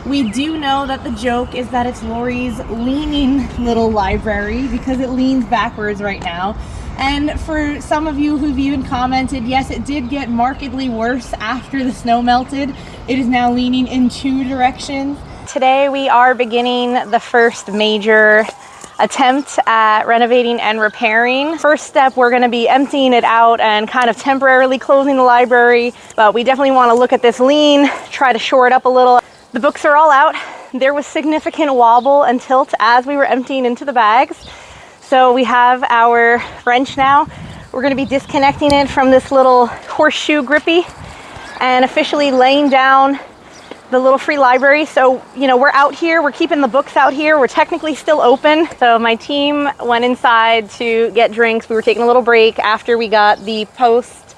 We do know that the joke is that it's Lori's leaning little library because it leans backwards right now. And for some of you who've even commented, yes, it did get markedly worse after the snow melted. It is now leaning in 2 directions. Today we are beginning the first major attempt at renovating and repairing. First step, we're going to be emptying it out and kind of temporarily closing the library, but we definitely want to look at this lean, try to shore it up a little. The books are all out. There was significant wobble and tilt as we were emptying into the bags. So we have our wrench now. We're going to be disconnecting it from this little horseshoe grippy and officially laying down the little free library. So, you know, we're out here, we're keeping the books out here. We're technically still open. So my team went inside to get drinks. We were taking a little break after we got the post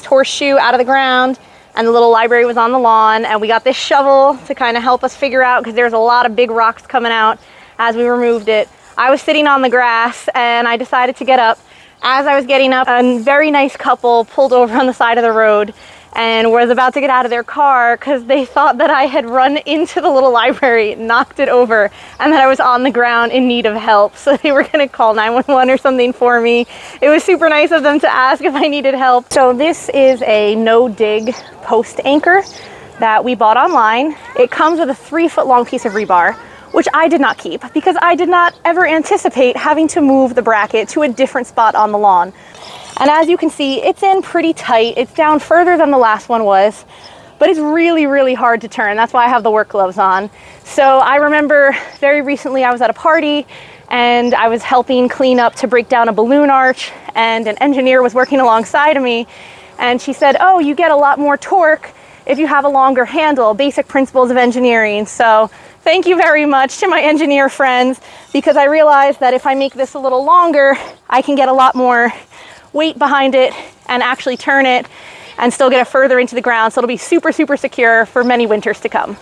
horseshoe out of the ground, and the little library was on the lawn. And we got this shovel to kind of help us figure out, because there's a lot of big rocks coming out as we removed it. I was sitting on the grass and I decided to get up. As I was getting up, a very nice couple pulled over on the side of the road and was about to get out of their car because they thought that I had run into the little library, knocked it over, and that I was on the ground in need of help. So they were gonna call 911 or something for me. It was super nice of them to ask if I needed help. So this is a no-dig post anchor that we bought online. It comes with a 3-foot long piece of rebar, which I did not keep because I did not ever anticipate having to move the bracket to a different spot on the lawn. And as you can see, it's in pretty tight. It's down further than the last one was, but it's really, really hard to turn. That's why I have the work gloves on. So I remember very recently I was at a party and I was helping clean up to break down a balloon arch, and an engineer was working alongside of me, and she said, "Oh, you get a lot more torque if you have a longer handle, basic principles of engineering." So thank you very much to my engineer friends, because I realized that if I make this a little longer, I can get a lot more weight behind it and actually turn it and still get it further into the ground. So it'll be super, super secure for many winters to come.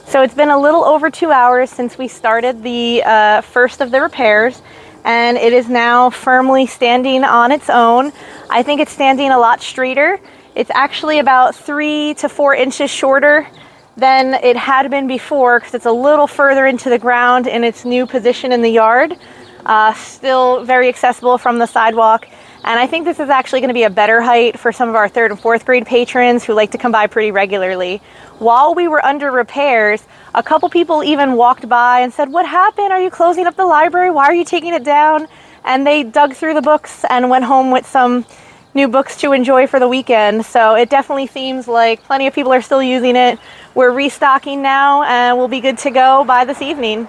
So it's been a little over 2 hours since we started the first of the repairs, and it is now firmly standing on its own. I think it's standing a lot straighter. It's actually about 3 to 4 inches shorter than it had been before, because it's a little further into the ground in its new position in the yard. Still very accessible from the sidewalk. And I think this is actually going to be a better height for some of our 3rd and 4th grade patrons who like to come by pretty regularly. While we were under repairs, a couple people even walked by and said, "What happened? Are you closing up the library? Why are you taking it down?" And they dug through the books and went home with some new books to enjoy for the weekend. So it definitely seems like plenty of people are still using it. We're restocking now and we'll be good to go by this evening.